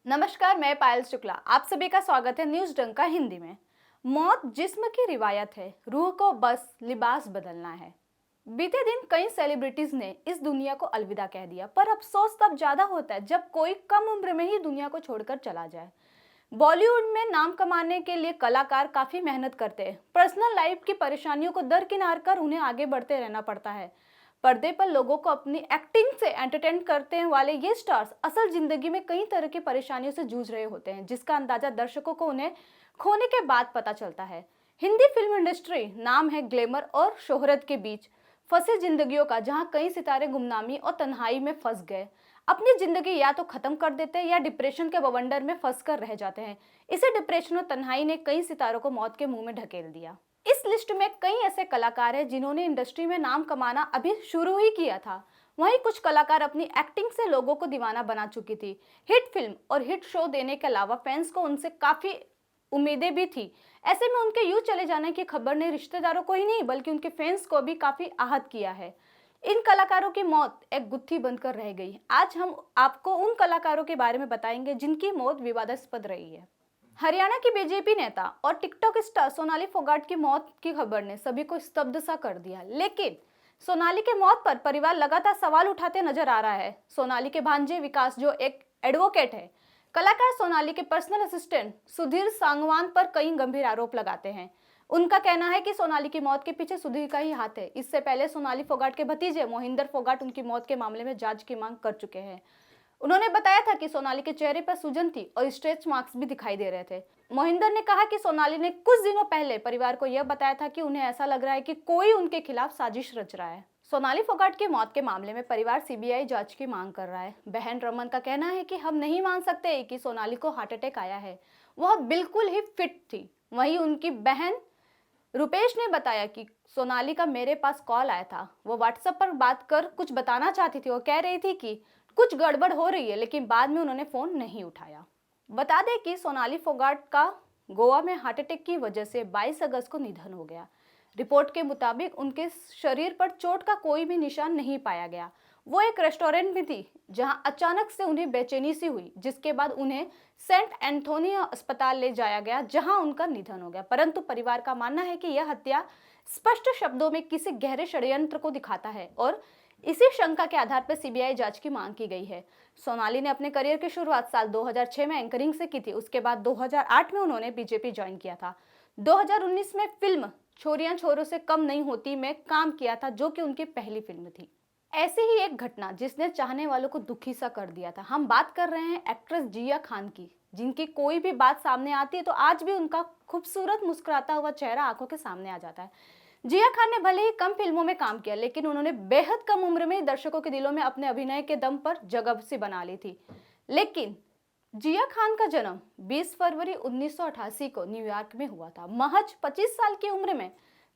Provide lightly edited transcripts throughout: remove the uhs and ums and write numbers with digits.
नमस्कार, मैं पायल शुक्ला। आप सभी का स्वागत है न्यूज डंका हिंदी में। मौत जिस्म की रिवायत है, रूह को बस लिबास बदलना है। बीते दिन कई सेलिब्रिटीज ने इस दुनिया को अलविदा कह दिया, पर अफसोस तब ज्यादा होता है जब कोई कम उम्र में ही दुनिया को छोड़कर चला जाए। बॉलीवुड में नाम कमाने के लिए कलाकार काफी मेहनत करते हैं। पर्सनल लाइफ की परेशानियों को दरकिनार कर उन्हें आगे बढ़ते रहना पड़ता है। पर्दे पर लोगों को अपनी एक्टिंग से एंटरटेन करते वाले ये स्टार्स असल जिंदगी में कई तरह की परेशानियों से जूझ रहे होते हैं, जिसका अंदाजा दर्शकों को उन्हें खोने के बाद पता चलता है। हिंदी फिल्म इंडस्ट्री नाम है ग्लैमर और शोहरत के बीच फंसे जिंदगियों का, जहां कई सितारे गुमनामी और तन्हाई में फंस गए। अपनी जिंदगी या तो खत्म कर देते हैं या डिप्रेशन के बवंडर में फंस कर रह जाते हैं। इसे डिप्रेशन और तन्हाई ने कई सितारों को मौत के मुंह में ढकेल दिया। इस लिस्ट में कई ऐसे कलाकार हैं जिन्होंने इंडस्ट्री में नाम कमाना अभी शुरू ही किया था। वहीं कुछ कलाकार अपनी एक्टिंग से लोगों को दीवाना बना चुकी थी। हिट फिल्म और हिट शो देने के अलावा फैंस को उनसे काफी उम्मीदें भी थी। ऐसे में उनके यूं चले जाने की खबर ने रिश्तेदारों को ही नहीं बल्कि उनके फैंस को भी काफी आहत किया है। इन कलाकारों की मौत एक गुत्थी बनकर रह गई। आज हम आपको उन कलाकारों के बारे में बताएंगे जिनकी मौत विवादास्पद रही है। हरियाणा की बीजेपी नेता और टिकटॉक स्टार सोनाली फोगाट की मौत की खबर ने सभी को स्तब्ध सा कर दिया, लेकिन सोनाली के मौत पर परिवार लगातार सवाल उठाते नजर आ रहा है। सोनाली के भांजे विकास, जो एक एडवोकेट है, कलाकार सोनाली के पर्सनल असिस्टेंट सुधीर सांगवान पर कई गंभीर आरोप लगाते हैं। उनका कहना है कि सोनाली की मौत के पीछे सुधीर का ही हाथ है। इससे पहले सोनाली फोगाट के भतीजे मोहिंदर फोगाट उनकी मौत के मामले में जांच की मांग कर चुके हैं। उन्होंने बताया था कि सोनाली के चेहरे पर सूजन थी और स्ट्रेच मार्क्स भी दिखाई दे रहे थे। मोहिंदर ने कहा कि सोनाली ने कुछ दिनों पहले परिवार को यह बताया था कि उन्हें ऐसा लग रहा है कि कोई उनके खिलाफ साजिश रच रहा है। सोनाली फोगाट की मौत के मामले में परिवार सीबीआई जांच की मांग कर रहा है। बहन रमन का कहना है कि हम नहीं मान सकते कि सोनाली को हार्ट अटैक आया है, वह बिल्कुल ही फिट थी। वहीं उनकी बहन रुपेश ने बताया कि सोनाली का मेरे पास कॉल आया था, वो व्हाट्सएप पर बात कर कुछ बताना चाहती थी और कह रही थी कि कुछ गड़बड़ हो रही है, लेकिन बाद में उन्होंने फोन नहीं उठाया। बता दें कि सोनाली फोगाट का गोवा में हार्ट अटैक की वजह से 22 अगस्त को निधन हो गया। रिपोर्ट के मुताबिक उनके शरीर पर चोट का कोई भी निशान नहीं पाया गया। वो एक रेस्टोरेंट में थी जहां अचानक से उन्हें बेचैनी सी हुई, जिसके बाद उन्हें सेंट एंथोनी अस्पताल ले जाया गया, जहां उनका निधन हो गया। परंतु परिवार का मानना है कि यह हत्या स्पष्ट शब्दों में किसी गहरे षड्यंत्र को दिखाता है और इसी शंका के आधार पर सीबीआई जांच की मांग की गई है। सोनाली ने अपने करियर की शुरुआत साल 2006 में एंकरिंग से की थी। उसके बाद 2008 में उन्होंने बीजेपी ज्वाइन किया था। 2019 में फिल्म छोरियां छोरों से कम नहीं होती में काम किया था, जो कि उनकी पहली फिल्म थी। ऐसी ही एक घटना जिसने चाहने वालों को दुखी सा कर दिया था। हम बात कर रहे हैं एक्ट्रेस जिया खान की, जिनकी कोई भी बात सामने आती है तो आज भी उनका खूबसूरत मुस्कुराता हुआ चेहरा आंखों के सामने आ जाता है। जिया खान ने भले ही कम फिल्मों में काम किया, लेकिन उन्होंने बेहद कम उम्र में दर्शकों के दिलों में अपने अभिनय के दम पर जगह सी बना ली थी। लेकिन जिया खान का जन्म 20 फरवरी 1988 को न्यूयॉर्क में हुआ था। महज 25 साल की उम्र में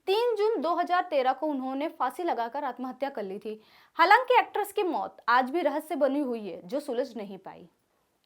3 जून 2013 को उन्होंने फांसी लगाकर आत्महत्या कर ली थी। हालांकि एक्ट्रेस की मौत आज भी रहस्य बनी हुई है, जो सुलझ नहीं पाई।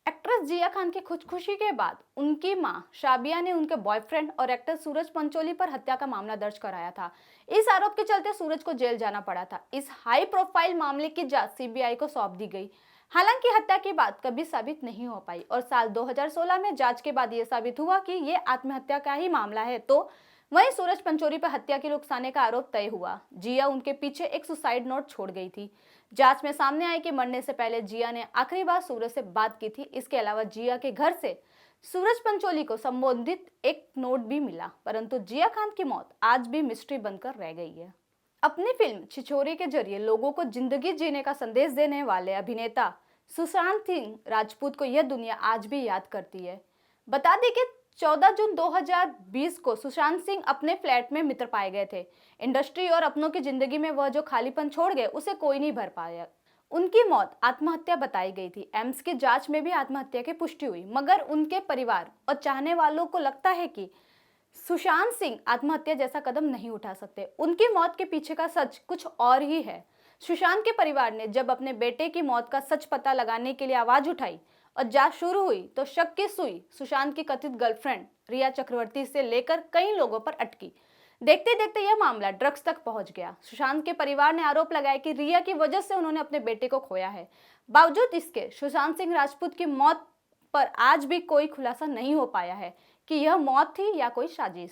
एक्ट्रेस जिया खान की खुदकुशी के बाद उनकी मां शाबिया ने उनके बॉयफ्रेंड और एक्टर सूरज पंचोली पर हत्या का मामला दर्ज कराया था। इस आरोप के चलते सूरज को जेल जाना पड़ा था। इस हाई प्रोफाइल मामले की जांच सीबीआई को सौंप दी गई। हालांकि हत्या की बात कभी साबित नहीं हो पाई और साल 2016 में जांच के बाद यह साबित हुआ कि यह आत्महत्या का ही मामला है, तो वहीं सूरज पंचोली पर हत्या के उकसाने का आरोप तय हुआ। जिया उनके पीछे एक सुसाइड नोट छोड़ गई थी। जांच में सामने आया कि मरने से पहले जिया ने आखिरी बार सूरज से बात की थी। इसके अलावा जिया के घर से सूरज पंचोली को संबोधित एक नोट भी मिला, परंतु जिया खान की मौत आज भी मिस्ट्री बनकर रह गई है। अपनी फिल्म छिछोरे के जरिए लोगों को जिंदगी जीने का संदेश देने वाले अभिनेता सुशांत सिंह राजपूत को यह दुनिया आज भी याद करती है। बता दें कि 14 जून 2020 को सुशांत सिंह अपने फ्लैट में मित्र पाए गए थे। इंडस्ट्री और अपनों की जिंदगी में वह जो खालीपन छोड़ गए, उसे कोई नहीं भर पाया। उनकी मौत आत्महत्या बताई गई थी। एम्स की जांच में भी आत्महत्या की पुष्टि हुई, मगर उनके परिवार और चाहने वालों को लगता है कि सुशांत सिंह आत्महत्या जैसा कदम नहीं उठा सकते। उनकी मौत के पीछे का सच कुछ और ही है। सुशांत के परिवार ने जब अपने बेटे की मौत का सच पता लगाने के लिए आवाज उठाई और जांच शुरू हुई, तो शक की सुई सुशांत की कथित गर्लफ्रेंड रिया चक्रवर्ती से लेकर कई लोगों पर अटकी। देखते देखते यह मामला ड्रग्स तक पहुंच गया। सुशांत के परिवार ने आरोप लगाया कि रिया की वजह से उन्होंने अपने बेटे को खोया है। बावजूद इसके सुशांत सिंह राजपूत की मौत पर आज भी कोई खुलासा नहीं हो पाया है कि यह मौत थी या कोई साजिश।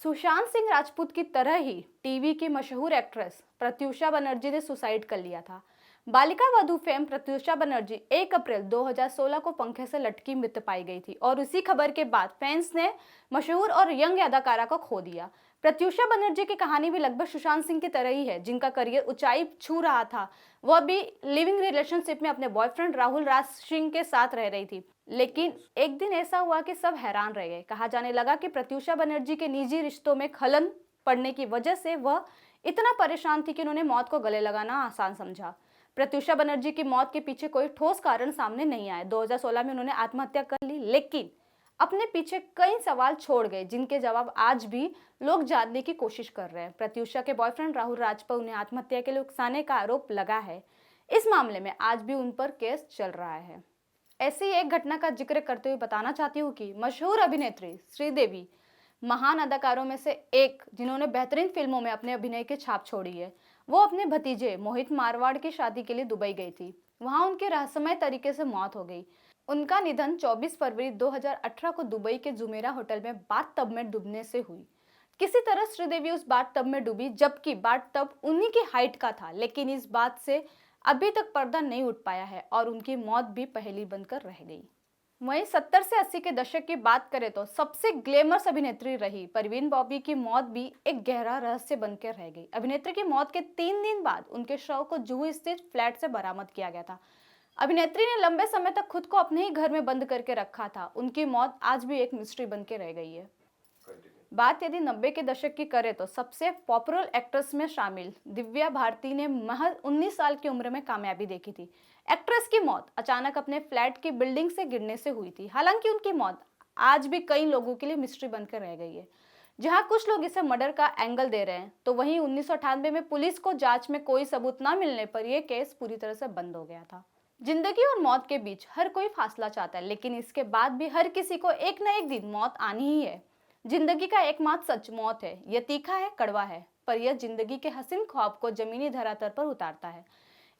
सुशांत सिंह राजपूत की तरह ही टीवी की मशहूर एक्ट्रेस प्रत्यूषा बनर्जी ने सुसाइड कर लिया था। बालिका वधू फेम प्रत्यूषा बनर्जी 1 अप्रैल 2016 को पंखे से लटकी मृत पाई गई थी और उसी खबर के बाद फैंस ने मशहूर और यंग अदाकारा को खो दिया। प्रत्यूषा बनर्जी की कहानी भी लगभग सुशांत सिंह की तरह ही है, जिनका करियर ऊंचाई छू रहा था। वह भी लिविंग रिलेशनशिप में अपने बॉयफ्रेंड राहुल राज सिंह के साथ रह रही थी, लेकिन एक दिन ऐसा हुआ कि सब हैरान रह गए। कहा जाने लगा कि प्रत्यूषा बनर्जी के निजी रिश्तों में खलन पड़ने की वजह से वह इतना परेशान थी कि उन्होंने मौत को गले लगाना आसान समझा। प्रत्यूषा बनर्जी की मौत के पीछे कोई ठोस कारण सामने नहीं आया। 2016 में उन्होंने आत्महत्या कर ली, लेकिन अपने पीछे कई सवाल छोड़ गए जिनके जवाब आज भी लोग जानने की कोशिश कर रहे हैं। प्रत्यूषा के बॉयफ्रेंड राहुल राज पर उन्हें आत्महत्या के लिए उकसाने का आरोप लगा है। इस मामले में आज भी उन पर केस चल रहा है। ऐसी एक घटना का जिक्र करते हुए बताना चाहती हूँ कि मशहूर अभिनेत्री श्रीदेवी महान अदाकारों में से एक, जिन्होंने बेहतरीन फिल्मों में अपने अभिनय की छाप छोड़ी है। वो अपने भतीजे मोहित मारवाड़ की शादी के लिए दुबई गई थी। वहां उनकी रहस्यमय तरीके से मौत हो गई। उनका निधन 24 फरवरी 2018 को दुबई के जुमेरा होटल में बाथ टब में डूबने से हुई। किसी तरह श्रीदेवी उस बाथ टब में डूबी, जबकि बाथ टब उन्हीं की हाइट का था, लेकिन इस बात से अभी तक पर्दा नहीं उठ पाया है और उनकी मौत भी पहेली बनकर रह गई। वहीं 70 से 80 के दशक की बात करें तो सबसे ग्लैमरस अभिनेत्री रही परवीन बॉबी की मौत भी एक गहरा रहस्य बनकर रह गई। अभिनेत्री की मौत के 3 दिन बाद उनके शव को जुहू स्थित फ्लैट से बरामद किया गया था। अभिनेत्री ने लंबे समय तक खुद को अपने ही घर में बंद करके रखा था। उनकी मौत आज भी एक मिस्ट्री बन के रह गई है। बात यदि 90 के दशक की करें तो सबसे पॉपुलर एक्ट्रेस में शामिल दिव्या भारती ने महज 19 साल की उम्र में कामयाबी देखी थी। एक्ट्रेस की मौत अचानक अपने फ्लैट की बिल्डिंग से गिरने से हुई थी। हालांकि उनकी मौत आज भी कई लोगों के लिए मिस्ट्री बनकर रह गई है। जहां कुछ लोग इसे मर्डर का एंगल दे रहे हैं, तो वहीं 1998 में पुलिस को जांच में कोई सबूत न मिलने पर यह केस पूरी तरह से बंद हो गया था। जिंदगी और मौत के बीच हर कोई फासला चाहता है, लेकिन इसके बाद भी हर किसी को एक न एक दिन मौत आनी ही है। जिंदगी का एकमात्र सच मौत है। यह तीखा है, कड़वा है, पर यह जिंदगी के हसीन ख्वाब को जमीनी धरातल पर उतारता है।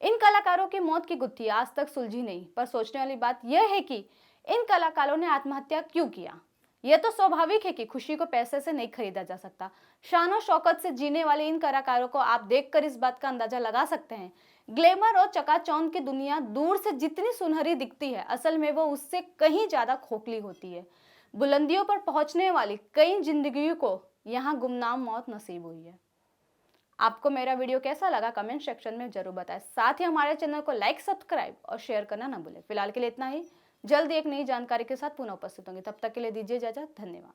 इन कलाकारों की मौत की गुत्थी आज तक सुलझी नहीं, पर सोचने वाली बात यह है कि इन कलाकारों ने आत्महत्या क्यों किया। यह तो स्वाभाविक है कि खुशी को पैसे से नहीं खरीदा जा सकता। शान और शौकत से जीने वाले इन कलाकारों को आप देखकर इस बात का अंदाजा लगा सकते हैं। ग्लैमर और चकाचौंध की दुनिया दूर से जितनी सुनहरी दिखती है, असल में वो उससे कहीं ज्यादा खोखली होती है। बुलंदियों पर पहुंचने वाली कई जिंदगियों को यहाँ गुमनाम मौत नसीब हुई है। आपको मेरा वीडियो कैसा लगा कमेंट सेक्शन में जरूर बताएं। साथ ही हमारे चैनल को लाइक, सब्सक्राइब और शेयर करना ना भूलें। फिलहाल के लिए इतना ही। जल्द एक नई जानकारी के साथ पुनः उपस्थित होंगे। तब तक के लिए दीजिए इजाजत। धन्यवाद।